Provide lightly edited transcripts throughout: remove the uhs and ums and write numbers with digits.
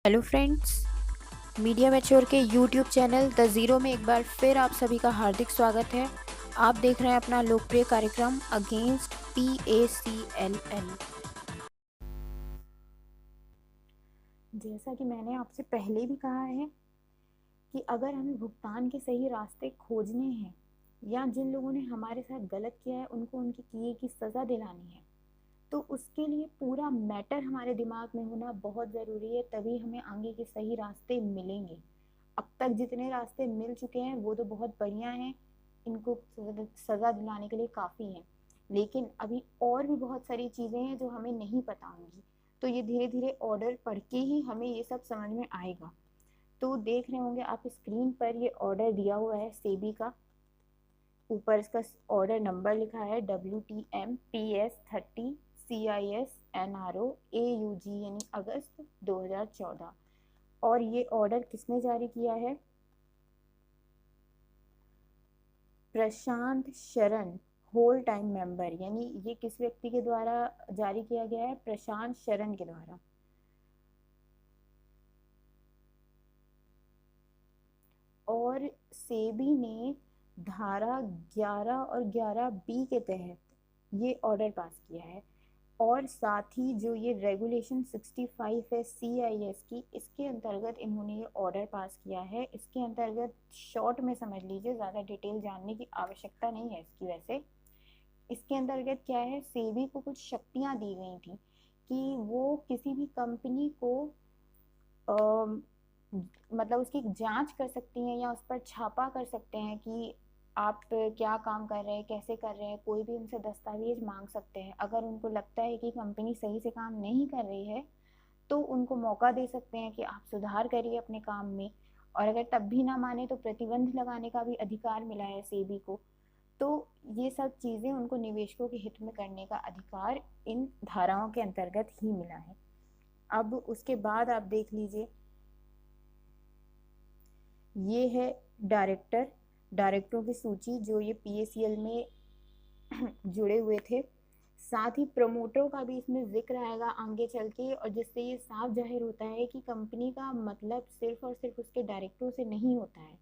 Hello friends, media mature के YouTube channel the zero में एक बार फिर आप सभी का हार्दिक स्वागत है। आप देख रहे हैं अपना लोकप्रिय कार्यक्रम अगेंस्ट PACLL। जैसा कि मैंने आपसे पहले भी कहा है कि अगर हमें भुगतान के सही रास्ते खोजने हैं या जिन लोगों ने हमारे साथ गलत किया है उनको उनकी किए की सज़ा दिलानी है, तो उसके लिए पूरा मैटर हमारे दिमाग में होना बहुत ज़रूरी है, तभी हमें आगे के सही रास्ते मिलेंगे। अब तक जितने रास्ते मिल चुके हैं वो तो बहुत बढ़िया हैं, इनको सज़ा दिलाने के लिए काफ़ी है, लेकिन अभी और भी बहुत सारी चीज़ें हैं जो हमें नहीं पता होंगी। तो ये धीरे धीरे ऑर्डर पढ़ के ही हमें ये सब समझ में आएगा। तो देख रहे होंगे आप स्क्रीन पर, ये ऑर्डर दिया हुआ है सेबी का। ऊपर इसका ऑर्डर नंबर लिखा है WTM PS30CISNRO AUG अगस्त 2014। और ये ऑर्डर किसने जारी किया है? प्रशांत शरण, होल टाइम मेंबर। यानी ये किस व्यक्ति के द्वारा जारी किया गया है? प्रशांत शरण के द्वारा। और सेबी ने धारा 11 और 11B के तहत ये ऑर्डर पास किया है। और साथ ही जो ये रेगुलेशन 65 है CIS की, इसके अंतर्गत इन्होंने ये ऑर्डर पास किया है। इसके अंतर्गत शॉर्ट में समझ लीजिए, ज़्यादा डिटेल जानने की आवश्यकता नहीं है इसकी। वैसे इसके अंतर्गत क्या है, सेबी को कुछ शक्तियां दी गई थी कि वो किसी भी कंपनी को मतलब उसकी जांच कर सकती हैं या उस पर छापा कर सकते हैं कि आप क्या काम कर रहे हैं, कैसे कर रहे हैं। कोई भी उनसे दस्तावेज मांग सकते हैं। अगर उनको लगता है कि कंपनी सही से काम नहीं कर रही है तो उनको मौका दे सकते हैं कि आप सुधार करिए अपने काम में। और अगर तब भी ना माने तो प्रतिबंध लगाने का भी अधिकार मिला है सेबी को। तो ये सब चीज़ें उनको निवेशकों के हित में करने का अधिकार इन धाराओं के अंतर्गत ही मिला है। अब उसके बाद आप देख लीजिए, ये है डायरेक्टरों की सूची जो ये PACL में जुड़े हुए थे। साथ ही प्रमोटरों का भी इसमें जिक्र आएगा आगे चल के, और जिससे ये साफ जाहिर होता है कि कंपनी का मतलब सिर्फ और सिर्फ उसके डायरेक्टरों से नहीं होता है।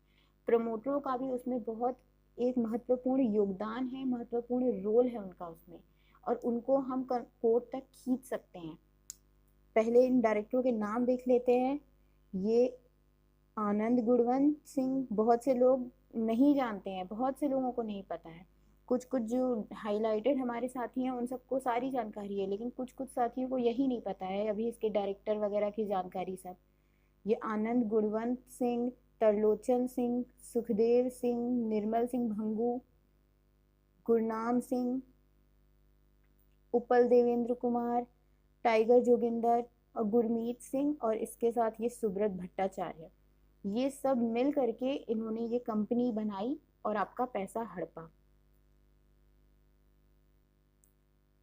प्रमोटरों का भी उसमें बहुत एक महत्वपूर्ण योगदान है, महत्वपूर्ण रोल है उनका उसमें, और उनको हम कोर्ट तक खींच सकते हैं। पहले इन डायरेक्टरों के नाम देख लेते हैं। ये आनंद गुणवंत सिंह, बहुत से लोग नहीं जानते हैं, बहुत से लोगों को नहीं पता है। कुछ कुछ जो हाईलाइटेड हमारे साथी हैं उन सबको सारी जानकारी है, लेकिन कुछ कुछ साथियों को यही नहीं पता है अभी इसके डायरेक्टर वगैरह की जानकारी सब। ये आनंद गुणवंत सिंह, तरलोचन सिंह, सुखदेव सिंह, निर्मल सिंह भंगू, गुरनाम सिंह, उपल देवेंद्र कुमार, टाइगर जोगिंदर और गुरमीत सिंह, और इसके साथ ये सुब्रत भट्टाचार्य, ये सब मिल करके इन्होंने ये कंपनी बनाई और आपका पैसा हड़पा।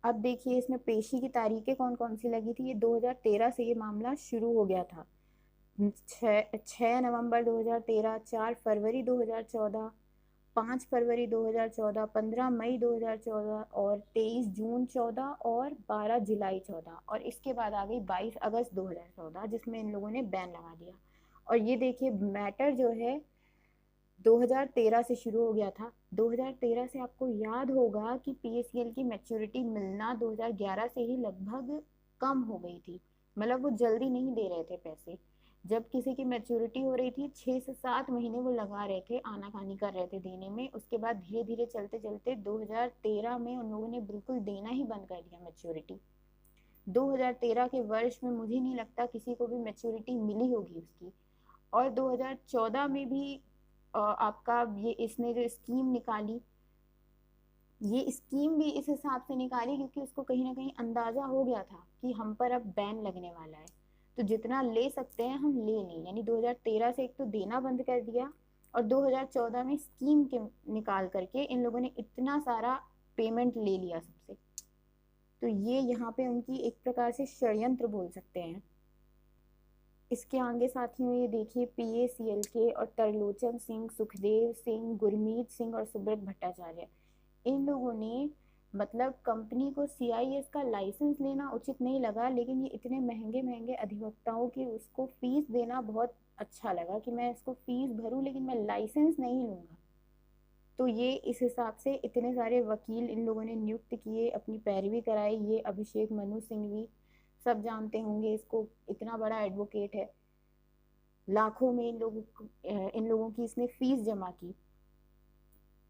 अब देखिए इसमें पेशी की तारीखें कौन कौन सी लगी थी। ये 2013 से ये मामला शुरू हो गया था। 6 नवंबर 2013, 4 फरवरी 2014, 5 फरवरी 2014, 15 मई 2014, और 23 जून 14, और 12 जुलाई 14, और इसके बाद आ गई 22 अगस्त 2014 जिसमें इन लोगों ने बैन लगा दिया। और ये देखिए मैटर जो है 2013 से शुरू हो गया था। 2013 से आपको याद होगा कि PACL की मैच्योरिटी मिलना 2011 से ही लगभग कम हो गई थी। मतलब वो जल्दी नहीं दे रहे थे पैसे। जब किसी की मैच्योरिटी हो रही थी 6 से 7 महीने वो लगा रहे थे, आनाकानी कर रहे थे देने में। उसके बाद धीरे धीरे चलते चलते 2013 में उन लोगों ने बिल्कुल देना ही बंद कर दिया मैच्योरिटी। 2013 के वर्ष में मुझे नहीं लगता किसी को भी मैच्योरिटी मिली होगी उसकी। और 2014 में भी आपका ये इसने जो स्कीम निकाली, ये स्कीम भी इस हिसाब से निकाली क्योंकि उसको कहीं ना कहीं अंदाजा हो गया था कि हम पर अब बैन लगने वाला है, तो जितना ले सकते हैं हम ले लें। यानी 2013 से एक तो देना बंद कर दिया, और 2014 में स्कीम के निकाल करके इन लोगों ने इतना सारा पेमेंट ले लिया सबसे। तो ये यहाँ पे उनकी एक प्रकार से षड्यंत्र बोल सकते हैं। इसके आगे साथियों ये देखिए PACL के और तरलोचन सिंह, सुखदेव सिंह, गुरमीत सिंह और सुब्रत भट्टाचार्य, इन लोगों ने मतलब कंपनी को CIS का लाइसेंस लेना उचित नहीं लगा, लेकिन ये इतने महंगे महंगे अधिवक्ताओं की उसको फीस देना बहुत अच्छा लगा कि मैं इसको फीस भरूं लेकिन मैं लाइसेंस नहीं लूंगा। तो ये इस हिसाब से इतने सारे वकील इन लोगों ने नियुक्त किए, अपनी पैरवी कराई। ये अभिषेक मनु सिंघवी, सब जानते होंगे इसको, इतना बड़ा एडवोकेट है। लाखों में इन लोगों की इसने फीस जमा की,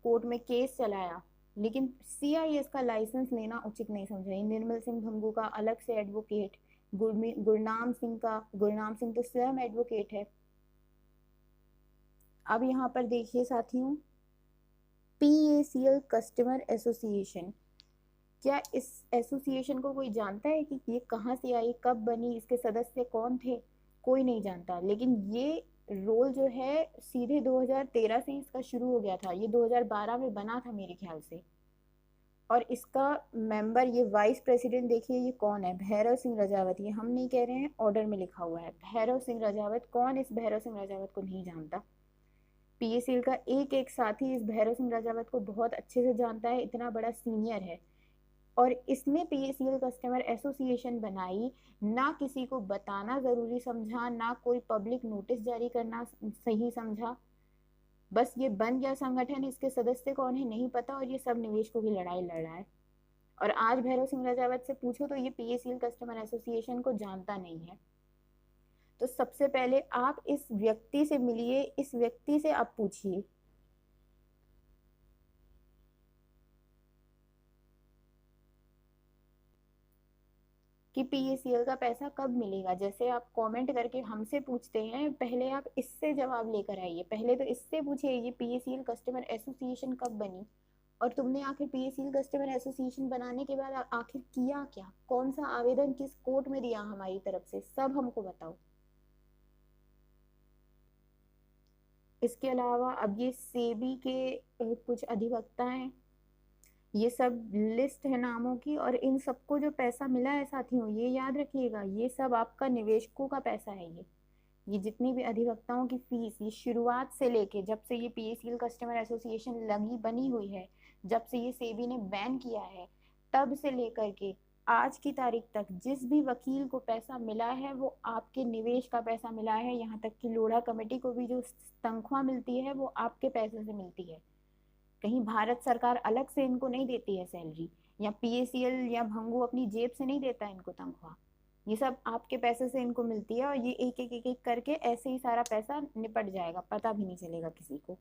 कोर्ट में केस चलाया, लेकिन CIS का लाइसेंस लेना उचित नहीं समझा। निर्मल सिंह भंगू का अलग से एडवोकेट, गुरनाम सिंह तो स्वयं एडवोकेट है। अब यहाँ पर देखिए साथियों, PACL कस्टमर एसोसिएशन, क्या इस एसोसिएशन को कोई जानता है कि ये कहाँ से आई, कब बनी, इसके सदस्य कौन थे? कोई नहीं जानता। लेकिन ये रोल जो है सीधे 2013 से इसका शुरू हो गया था। ये 2012 में बना था मेरे ख्याल से। और इसका मेंबर, ये वाइस प्रेसिडेंट देखिए ये कौन है, भैरव सिंह रजावत। ये हम नहीं कह रहे हैं, ऑर्डर में लिखा हुआ है भैरव सिंह रजावत। कौन इस भैरव सिंह रजावत को नहीं जानता? PACL का एक एक साथी इस भैरव सिंह रजावत को बहुत अच्छे से जानता है, इतना बड़ा सीनियर है। और इसने PACL कस्टमर एसोसिएशन बनाई, ना किसी को बताना जरूरी समझा, ना कोई पब्लिक नोटिस जारी करना सही समझा। बस ये बन गया संगठन, इसके सदस्य कौन है नहीं पता, और ये सब निवेशकों की लड़ाई लड़ रहा है। और आज भैरव सिंह रजावत से पूछो तो ये PACL कस्टमर एसोसिएशन को जानता नहीं है। तो सबसे पहले आप इस व्यक्ति से मिलिए, इस व्यक्ति से आप पूछिए कि PACL का पैसा कब मिलेगा। जैसे आप कमेंट करके हमसे पूछते हैं, पहले आप इससे जवाब लेकर आइए। पहले तो इससे पूछिए ये PACL कस्टमर एसोसिएशन कब बनी, और तुमने आखिर PACL कस्टमर एसोसिएशन बनाने के बाद आखिर किया क्या, कौन सा आवेदन किस कोर्ट में दिया हमारी तरफ से, सब हमको बताओ। इसके अलावा अब ये सेबी के कुछ अधिवक्ता हैं, ये सब लिस्ट है नामों की, और इन सबको जो पैसा मिला है साथियों, ये याद रखिएगा, ये सब आपका निवेशकों का पैसा है। ये जितनी भी अधिवक्ताओं की फीस, ये शुरुआत से लेके जब से ये PACL कस्टमर एसोसिएशन लगी बनी हुई है, जब से ये सेबी ने बैन किया है, तब से लेकर के आज की तारीख तक जिस भी वकील को पैसा मिला है वो आपके निवेश का पैसा मिला है। यहाँ तक कि लोढ़ा कमेटी को भी जो तनख्वाह मिलती है वो आपके पैसे से मिलती है। कहीं भारत सरकार अलग से इनको नहीं देती है सैलरी, या PACL या भंगू अपनी जेब से नहीं देता है इनको तनख्वाह। ये सब आपके पैसे से इनको मिलती है, और ये एक एक एक एक करके ऐसे ही सारा पैसा निपट जाएगा, पता भी नहीं चलेगा किसी को।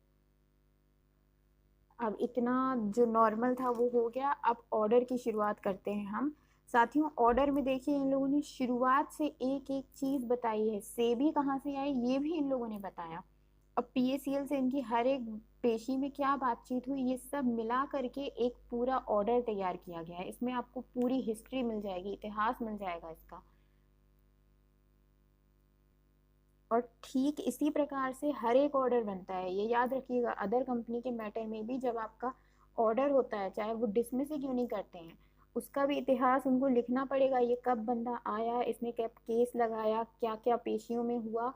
अब इतना जो नॉर्मल था वो हो गया, अब ऑर्डर की शुरुआत करते हैं हम। साथियों ऑर्डर में देखिए इन लोगों ने शुरुआत से एक एक चीज बताई है। सेबी कहाँ से आई ये भी इन लोगों ने बताया। अब PACL से इनकी हर एक पेशी में क्या बातचीत हुई, ये सब मिला करके एक पूरा ऑर्डर तैयार किया गया है। इसमें आपको पूरी हिस्ट्री मिल जाएगी, इतिहास मिल जाएगा इसका। और ठीक इसी प्रकार से हर एक ऑर्डर बनता है, ये याद रखिएगा। अदर कंपनी के मैटर में भी जब आपका ऑर्डर होता है, चाहे वो डिसमिस ही क्यों नहीं करते हैं, उसका भी इतिहास उनको लिखना पड़ेगा। ये कब बंदा आया, इसने कब केस लगाया, क्या क्या पेशियों में हुआ,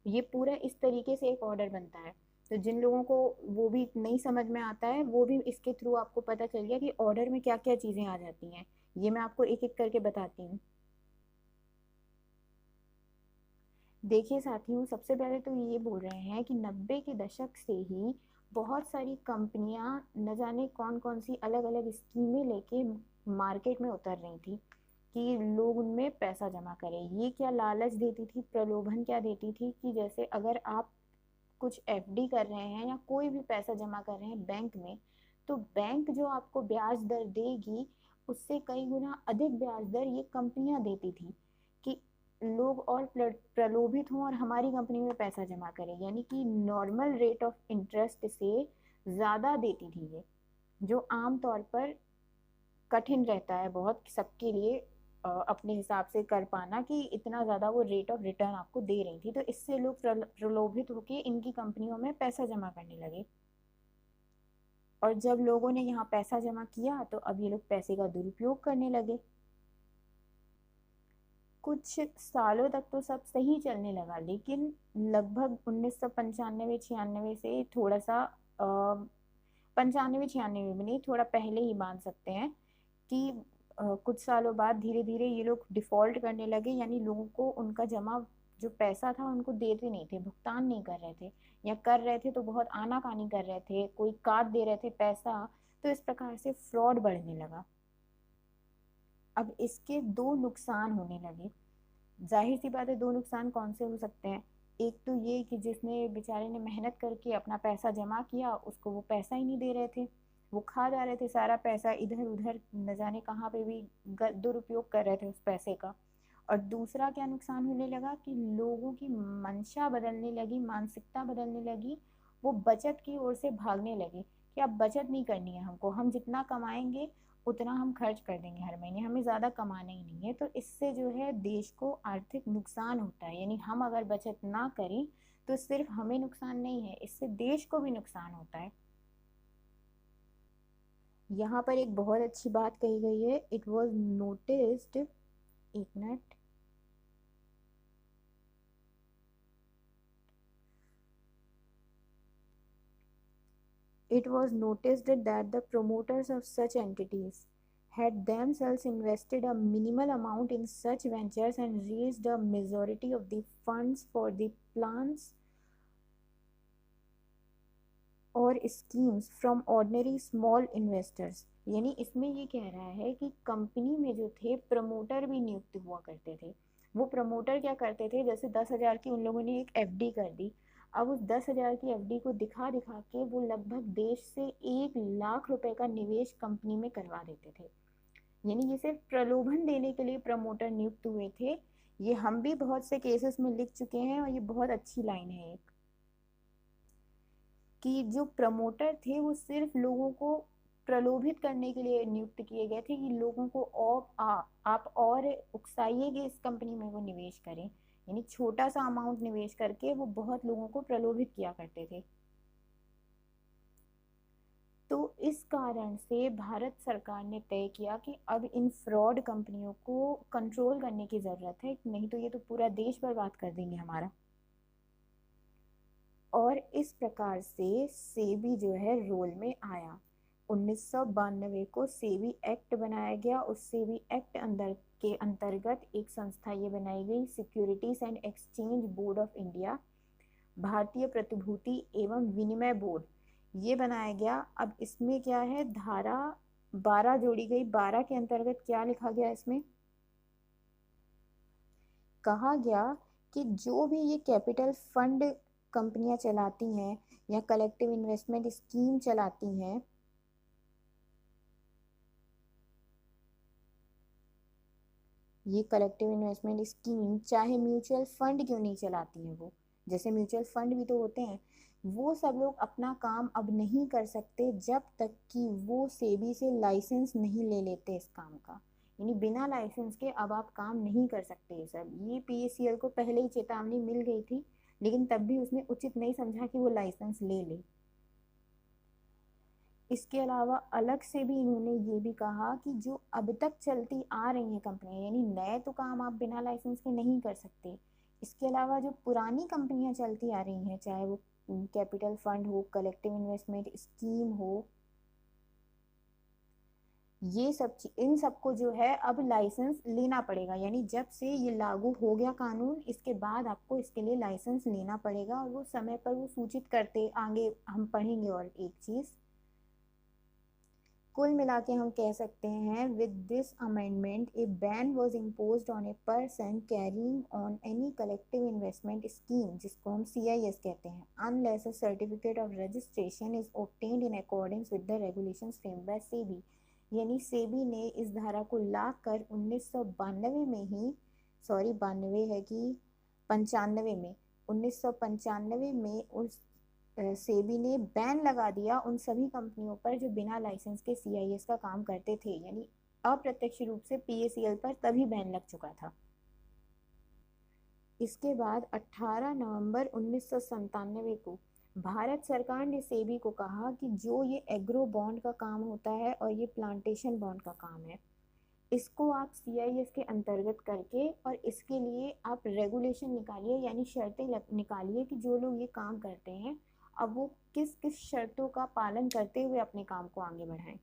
ये पूरा इस तरीके से एक ऑर्डर बनता है। तो जिन लोगों को वो भी नहीं समझ में आता है, वो भी इसके थ्रू आपको पता चल गया कि ऑर्डर में क्या क्या चीज़ें आ जाती हैं। ये मैं आपको एक एक करके बताती हूँ। देखिए साथियों, सबसे पहले तो ये बोल रहे हैं कि 90 के दशक से ही बहुत सारी कंपनियां न जाने कौन कौन सी अलग अलग स्कीमें लेके मार्केट में उतर रही थी कि लोग उनमें पैसा जमा करें। ये क्या लालच देती थी, प्रलोभन क्या देती थी कि जैसे अगर आप कुछ FD कर रहे हैं या कोई भी पैसा जमा कर रहे हैं बैंक में, तो बैंक जो आपको ब्याज दर देगी उससे कई गुना अधिक ब्याज दर ये कंपनियां देती थी कि लोग और प्रलोभित हों और हमारी कंपनी में पैसा जमा करें। यानी कि नॉर्मल रेट ऑफ इंटरेस्ट से ज़्यादा देती थी ये, जो आम तौर पर कठिन रहता है बहुत सबके लिए अपने हिसाब से कर पाना कि इतना ज़्यादा वो रेट ऑफ रिटर्न आपको दे रही थी। तो इससे लोग प्रलोभित होकर इनकी कंपनियों में पैसा जमा करने लगे। और जब लोगों ने यहाँ पैसा जमा किया तो अब ये लोग पैसे का दुरुपयोग करने लगे। कुछ सालों तक तो सब सही चलने लगा, लेकिन लगभग 1995-96 से थोड़ा सा 95-96 में नहीं, थोड़ा पहले ही मान सकते हैं कि कुछ सालों बाद धीरे धीरे ये लोग डिफॉल्ट करने लगे, यानी लोगों को उनका जमा जो पैसा था उनको देते नहीं थे, भुगतान नहीं कर रहे थे, या कर रहे थे तो बहुत आनाकानी कर रहे थे, कोई काट दे रहे थे पैसा। तो इस प्रकार से फ्रॉड बढ़ने लगा। अब इसके दो नुकसान होने लगे। जाहिर सी बात है, दो नुकसान कौन से हो सकते हैं। एक तो ये कि जिसने बेचारे ने मेहनत करके अपना पैसा जमा किया, उसको वो पैसा ही नहीं दे रहे थे, वो खा जा रहे थे सारा पैसा, इधर उधर न जाने कहाँ पे भी दुरुपयोग कर रहे थे उस पैसे का। और दूसरा क्या नुकसान होने लगा कि लोगों की मंशा बदलने लगी, मानसिकता बदलने लगी, वो बचत की ओर से भागने लगे कि अब बचत नहीं करनी है हमको, हम जितना कमाएंगे उतना हम खर्च कर देंगे हर महीने, हमें ज़्यादा कमाना ही नहीं है। तो इससे जो है देश को आर्थिक नुकसान होता है, यानी हम अगर बचत ना करें तो सिर्फ हमें नुकसान नहीं है, इससे देश को भी नुकसान होता है। यहाँ पर एक बहुत अच्छी बात कही गई है, इट वॉज नोटिस्ड, एक minute, it was noticed that the promoters of such entities had themselves invested a minimal amount in such ventures and raised a majority of the funds for the plans और schemes from ordinary small investors. यानी इसमें ये कह रहा है कि company में जो थे प्रमोटर भी नियुक्त हुआ करते थे। वो प्रमोटर क्या करते थे, जैसे 10,000 की उन लोगों ने एक एफडी कर दी, अब उस 10,000 की एफडी को दिखा दिखा के वो लगभग देश से 1 लाख रुपए का निवेश कंपनी में करवा देते थे। यानी ये सिर्फ प्रलोभन देने के लिए प्रमोटर नियुक्त हुए थे। ये हम भी बहुत से केसेस में लिख चुके हैं, और ये बहुत अच्छी लाइन है एक, कि जो प्रमोटर थे वो सिर्फ लोगों को प्रलोभित करने के लिए नियुक्त किए गए थे कि लोगों को और आप और उकसाइए कि इस कंपनी में वो निवेश करें। यानी छोटा सा अमाउंट निवेश करके वो बहुत लोगों को प्रलोभित किया करते थे। तो इस कारण से भारत सरकार ने तय किया कि अब इन फ्रॉड कंपनियों को कंट्रोल करने की ज़रूरत है, नहीं तो ये तो पूरा देश बर्बाद कर देंगे हमारा। और इस प्रकार से सेबी जो है रोल में आया। 1992 को सेबी एक्ट बनाया गया। उस सेबी एक्ट के अंतर्गत एक संस्था ये बनाई गई, securities and exchange board of India, भारतीय प्रतिभूति एवं विनिमय बोर्ड, ये बनाया गया। अब इसमें क्या है, धारा 12 जोड़ी गई। 12 के अंतर्गत क्या लिखा गया, इसमें कहा गया कि जो भी ये कैपिटल फंड कंपनियां चलाती हैं या कलेक्टिव इन्वेस्टमेंट स्कीम चलाती हैं, ये कलेक्टिव इन्वेस्टमेंट स्कीम चाहे म्यूचुअल फंड क्यों नहीं चलाती हैं, वो जैसे म्यूचुअल फंड भी तो होते हैं, वो सब लोग अपना काम अब नहीं कर सकते जब तक कि वो सेबी से लाइसेंस नहीं ले लेते इस काम का। यानी बिना लाइसेंस के अब आप काम नहीं कर सकते ये सब। ये पीएसीएल को पहले ही चेतावनी मिल गई थी, लेकिन तब भी उसने उचित नहीं समझा कि वो लाइसेंस ले ले। इसके अलावा अलग से भी इन्होंने ये भी कहा कि जो अब तक चलती आ रही हैं कंपनियां, यानी नए तो काम आप बिना लाइसेंस के नहीं कर सकते, इसके अलावा जो पुरानी कंपनियां चलती आ रही हैं, चाहे वो कैपिटल फंड हो, कलेक्टिव इन्वेस्टमेंट स्कीम हो, ये सब इन सबको जो है अब लाइसेंस लेना पड़ेगा। यानी जब से ये लागू हो गया कानून, इसके बाद आपको इसके लिए लाइसेंस लेना पड़ेगा, और वो समय पर वो सूचित करते, आगे हम पढ़ेंगे। और एक चीज़ कुल मिला के हम कह सकते हैं, with this amendment A ban was imposed on a person carrying on any collective investment scheme, जिसको हम सीआईएस कहते हैं, unless a certificate of registration is obtained in accordance with the regulations framed by SEBI. यानी सेबी ने इस धारा को ला कर 1992 में ही, सॉरी 92 है कि 95 में, 1995 में उस सेबी ने बैन लगा दिया उन सभी कंपनियों पर जो बिना लाइसेंस के सीआईएस का काम करते थे। यानी अप्रत्यक्ष रूप से पीएसीएल पर तभी बैन लग चुका था। इसके बाद 18 नवंबर 1997 को भारत सरकार ने सेबी को कहा कि जो ये एग्रो बॉन्ड का काम होता है और ये प्लांटेशन बॉन्ड का काम है, इसको आप सीआईएस के अंतर्गत करके और इसके लिए आप रेगुलेशन निकालिए, यानी शर्तें निकालिए कि जो लोग ये काम करते हैं अब वो किस किस शर्तों का पालन करते हुए अपने काम को आगे बढ़ाएं।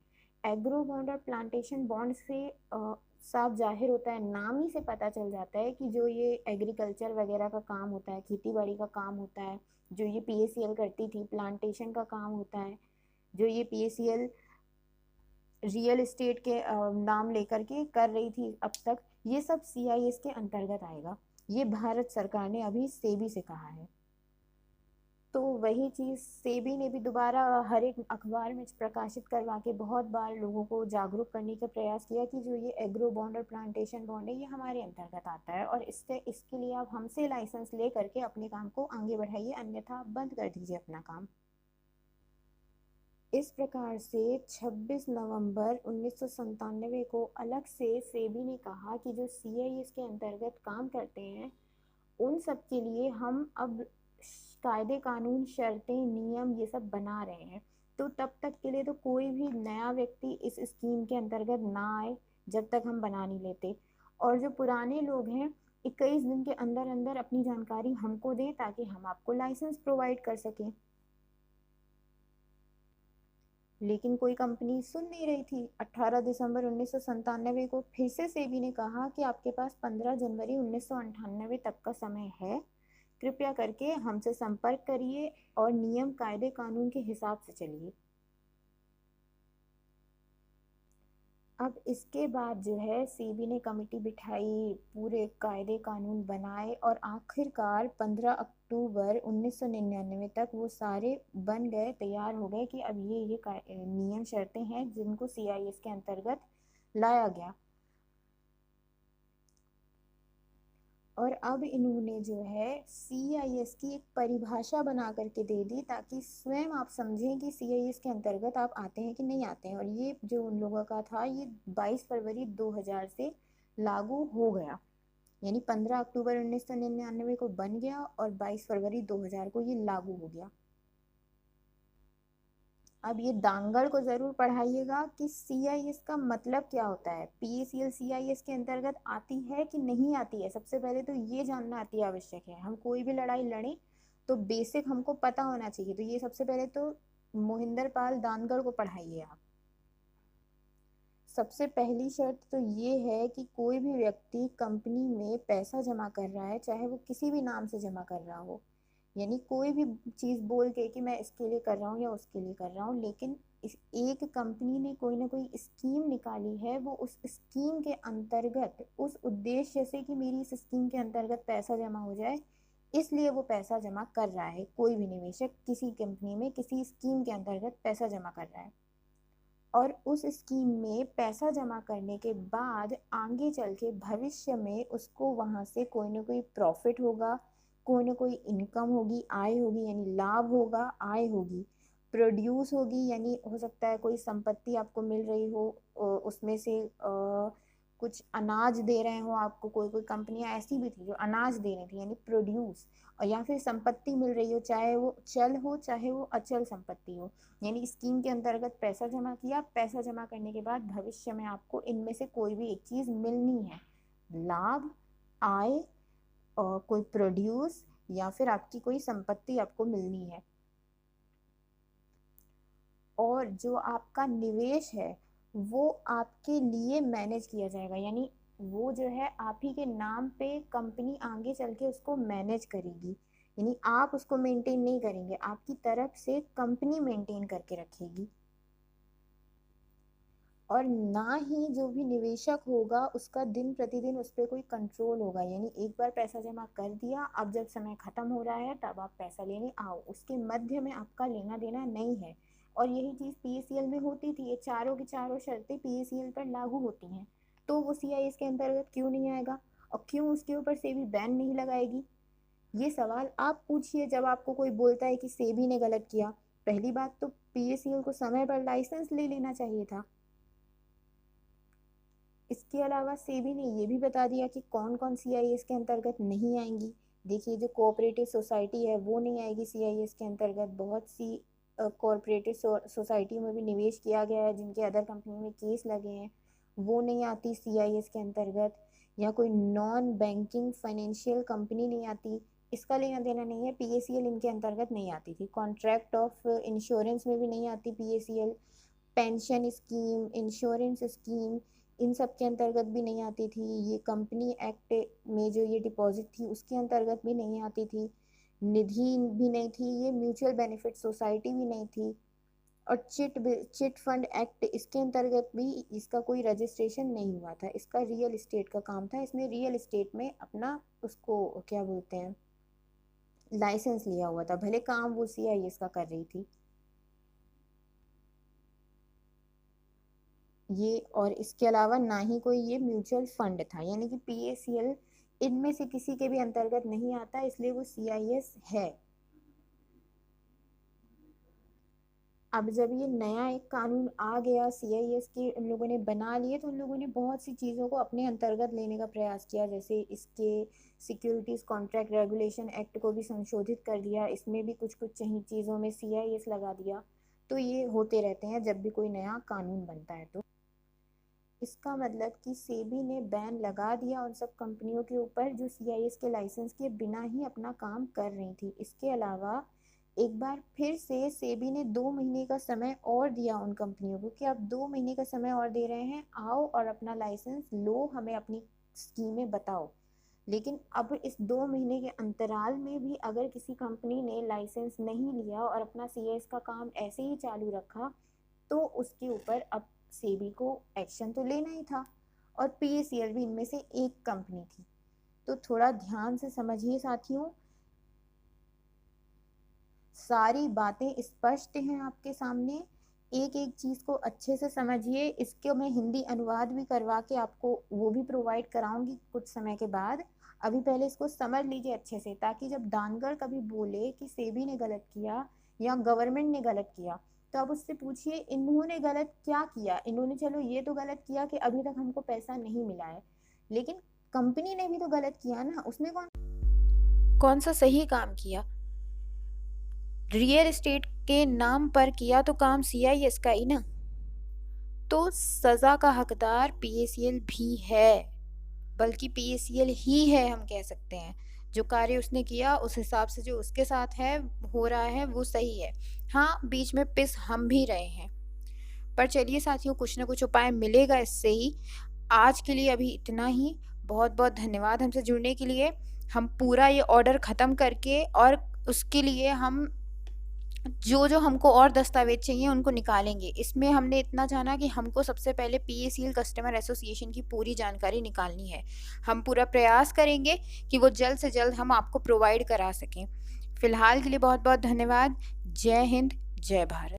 एग्रो बॉन्ड और प्लांटेशन बॉन्ड से साफ जाहिर होता है, नाम ही से पता चल जाता है कि जो ये एग्रीकल्चर वगैरह का काम होता है, खेती बाड़ी का काम होता है, जो ये पीएसीएल करती थी, प्लांटेशन का काम होता है, जो ये पीएसीएल रियल एस्टेट के नाम लेकर के कर रही थी अब तक, ये सब सीआईएस के अंतर्गत आएगा। ये भारत सरकार ने अभी सेबी से कहा है। तो वही चीज सेबी ने भी दोबारा हर एक अखबार में प्रकाशित करवा के बहुत बार लोगों को जागरूक करने का प्रयास किया कि जो ये एग्रो बॉन्ड और प्लांटेशन बॉन्ड है ये हमारे अंतर्गत आता है, और इसके लिए आप हमसे लाइसेंस ले करके अपने काम को आगे बढ़ाइए, अन्यथा आप बंद कर दीजिए अपना काम। इस प्रकार से 26 नवंबर 1997 को अलग से सेबी ने कहा कि जो सीआईएस के अंतर्गत काम करते हैं उन सब के लिए हम अब कायदे कानून शर्तें नियम ये सब बना रहे हैं। तो तब तक के लिए तो कोई भी नया व्यक्ति इस स्कीम के अंतर्गत ना आए जब तक हम बना नहीं लेते, और जो पुराने लोग हैं 21 दिन के अंदर अंदर अपनी जानकारी हमको दें ताकि हम आपको लाइसेंस प्रोवाइड कर सकें। लेकिन कोई कंपनी सुन नहीं रही थी। 18 दिसंबर 1997 को फिर से सेबी ने कहा कि आपके पास 15 जनवरी 1998 तक का समय है, कृपया करके हमसे संपर्क करिए और नियम कायदे कानून के हिसाब से चलिए। अब इसके बाद जो है सेबी ने कमेटी बिठाई, पूरे कायदे कानून बनाए, और आखिरकार 15 अक्टूबर 1999 तक वो सारे बन गए, तैयार हो गए कि अब ये नियम शर्तें हैं जिनको सीआईएस के अंतर्गत लाया गया। और अब इन्होंने जो है सीआईएस की एक परिभाषा बना करके दे दी ताकि स्वयं आप समझें कि सीआईएस के अंतर्गत आप आते हैं कि नहीं आते हैं। और ये जो उन लोगों का था ये 22 फरवरी 2000 से लागू हो गया, यानी 15 अक्टूबर 1999 को बन गया और 22 फरवरी 2000 को ये लागू हो गया। अब ये दांगड़ को जरूर पढ़ाइएगा कि सीआईएस का मतलब क्या होता है, पीएसीएल सीआईएस के अंतर्गत आती है कि नहीं आती है। सबसे पहले तो ये जानना अति आवश्यक है। हम कोई भी लड़ाई लड़ें तो बेसिक हमको पता होना चाहिए। तो ये सबसे पहले तो मोहिंदर पाल दानगढ़ को पढ़ाइए आप। सबसे पहली शर्त तो ये है कि कोई भी व्यक्ति कंपनी में पैसा जमा कर रहा है, चाहे वो किसी भी नाम से जमा कर रहा हो, यानी कोई भी चीज बोल के कि मैं इसके लिए कर रहा हूँ या उसके लिए कर रहा हूँ, लेकिन इस एक कंपनी ने कोई ना कोई स्कीम निकाली है, वो उस स्कीम के अंतर्गत उस उद्देश्य से कि मेरी इस स्कीम के अंतर्गत पैसा जमा हो जाए, इसलिए वो पैसा जमा कर रहा है। कोई भी निवेशक किसी कंपनी में किसी स्कीम के अंतर्गत पैसा जमा कर रहा है, और उस स्कीम में पैसा जमा करने के बाद आगे चल के भविष्य में उसको वहां से कोई ना कोई प्रॉफिट होगा, कोई ना कोई इनकम होगी, आय होगी, यानी लाभ होगा, आय होगी, प्रोड्यूस होगी, यानी हो सकता है कोई संपत्ति आपको मिल रही हो, उसमें से कुछ अनाज दे रहे हो आपको। कोई कोई कंपनियां ऐसी भी थी जो अनाज दे रही थी, यानी प्रोड्यूस। और या फिर संपत्ति मिल रही हो, चाहे वो चल हो चाहे वो अचल संपत्ति हो, यानी स्कीम के अंतर्गत पैसा जमा किया, पैसा जमा करने के बाद भविष्य में आपको इनमें से कोई भी एक चीज मिलनी है, लाभ, आय, और कोई प्रोड्यूस, या फिर आपकी कोई संपत्ति आपको मिलनी है। और जो आपका निवेश है वो आपके लिए मैनेज किया जाएगा, यानी वो जो है आप ही के नाम पे कंपनी आगे चल के उसको मैनेज करेगी, यानी आप उसको मेंटेन नहीं करेंगे, आपकी तरफ से कंपनी मेंटेन करके रखेगी। और ना ही जो भी निवेशक होगा उसका दिन प्रतिदिन उस पर कोई कंट्रोल होगा, यानी एक बार पैसा जमा कर दिया, अब जब समय खत्म हो रहा है तब आप पैसा लेने आओ, उसके मध्य में आपका लेना देना नहीं है। और यही चीज पीएसीएल में होती थी, ये चारों की चारों शर्तें पीएसीएल पर लागू होती हैं। तो वो सीआईएस के अंतर्गत क्यों नहीं आएगा, और क्यों उसके ऊपर सेबी बैन नहीं लगाएगी? ये सवाल आप पूछिए जब आपको कोई बोलता है कि सेबी ने गलत किया। पहली बात तो पीएसीएल को समय पर लाइसेंस ले लेना चाहिए था। इसके अलावा सेबी ने ये भी बता दिया कि कौन कौन सीआईएस के अंतर्गत नहीं आएंगी। देखिए, जो कोऑपरेटिव सोसाइटी है वो नहीं आएगी सीआईएस के अंतर्गत। बहुत सी कोऑपरेटिव सोसाइटी में भी निवेश किया गया है जिनके अदर कंपनी में केस लगे हैं, वो नहीं आती सीआईएस के अंतर्गत। या कोई नॉन बैंकिंग फाइनेंशियल कंपनी नहीं आती, इसका लेना देना नहीं है, पीएसीएल इनके अंतर्गत नहीं आती थी। कॉन्ट्रैक्ट ऑफ इंश्योरेंस में भी नहीं आती PACL. Pension scheme, insurance scheme, इन सब के अंतर्गत भी नहीं आती थी। ये कंपनी एक्ट में जो ये डिपॉजिट थी उसके अंतर्गत भी नहीं आती थी। निधि भी नहीं थी, ये म्यूचुअल बेनिफिट सोसाइटी भी नहीं थी। और चिट फंड एक्ट, इसके अंतर्गत भी इसका कोई रजिस्ट्रेशन नहीं हुआ था। इसका रियल एस्टेट का काम था, इसने रियल एस्टेट में अपना उसको क्या बोलते हैं लाइसेंस लिया हुआ था, भले काम वो CIS का कर रही थी ये। और इसके अलावा ना ही कोई ये म्यूचुअल फंड था, यानी कि PACL इनमें से किसी के भी अंतर्गत नहीं आता, इसलिए वो CIS है। अब जब ये नया एक कानून आ गया, CIS के उन लोगों ने बना लिए, तो उन लोगों ने बहुत सी चीज़ों को अपने अंतर्गत लेने का प्रयास किया। जैसे इसके सिक्योरिटीज कॉन्ट्रैक्ट रेगुलेशन एक्ट को भी संशोधित कर दिया, इसमें भी कुछ कुछ चीज़ों में CIS लगा दिया। तो ये होते रहते हैं जब भी कोई नया कानून बनता है। तो इसका मतलब कि सेबी ने बैन लगा दिया उन सब कंपनियों के ऊपर जो CIS के लाइसेंस के बिना ही अपना काम कर रही थी। इसके अलावा एक बार फिर से सेबी ने 2 महीने का समय और दिया उन कंपनियों को कि आप 2 महीने का समय और दे रहे हैं, आओ और अपना लाइसेंस लो, हमें अपनी स्कीमें बताओ। लेकिन अब इस 2 महीने के अंतराल में भी अगर किसी कंपनी ने लाइसेंस नहीं लिया और अपना CIS का काम ऐसे ही चालू रखा, तो उसके ऊपर अब सेबी को एक्शन तो लेना ही था। और PACL भी इनमें से एक कंपनी थी। तो थोड़ा ध्यान से समझिए साथियों, सारी बातें स्पष्ट हैं आपके सामने, एक एक चीज़ को अच्छे से समझिए। इसके मैं हिंदी अनुवाद भी करवा के आपको वो भी प्रोवाइड कराऊंगी कुछ समय के बाद। अभी पहले इसको समझ लीजिए अच्छे से, ताकि जब दानगढ़ कभी बोले कि सेबी ने गलत किया या गवर्नमेंट ने गलत किया, तो आप उससे पूछिए इन्होंने गलत क्या किया। इन्होंने चलो ये तो गलत किया कि अभी तक हमको पैसा नहीं मिला है, लेकिन कंपनी ने भी तो गलत किया ना, उसने कौन सा सही काम किया? रियल एस्टेट के नाम पर किया तो काम CIS का ही ना। तो सजा का हकदार PACL भी है, बल्कि PACL ही है हम कह सकते हैं। जो कार्य उसने किया उस हिसाब से जो उसके साथ है हो रहा है वो सही है। हाँ, बीच में पिस हम भी रहे हैं, पर चलिए साथियों, कुछ ना कुछ उपाय मिलेगा इससे ही। आज के लिए अभी इतना ही। बहुत बहुत धन्यवाद हमसे जुड़ने के लिए। हम पूरा ये ऑर्डर ख़त्म करके और उसके लिए हम जो जो हमको और दस्तावेज चाहिए उनको निकालेंगे। इसमें हमने इतना जाना कि हमको सबसे पहले PACL कस्टमर एसोसिएशन की पूरी जानकारी निकालनी है। हम पूरा प्रयास करेंगे कि वो जल्द से जल्द हम आपको प्रोवाइड करा सकें। फिलहाल के लिए बहुत बहुत धन्यवाद। जय हिंद, जय भारत।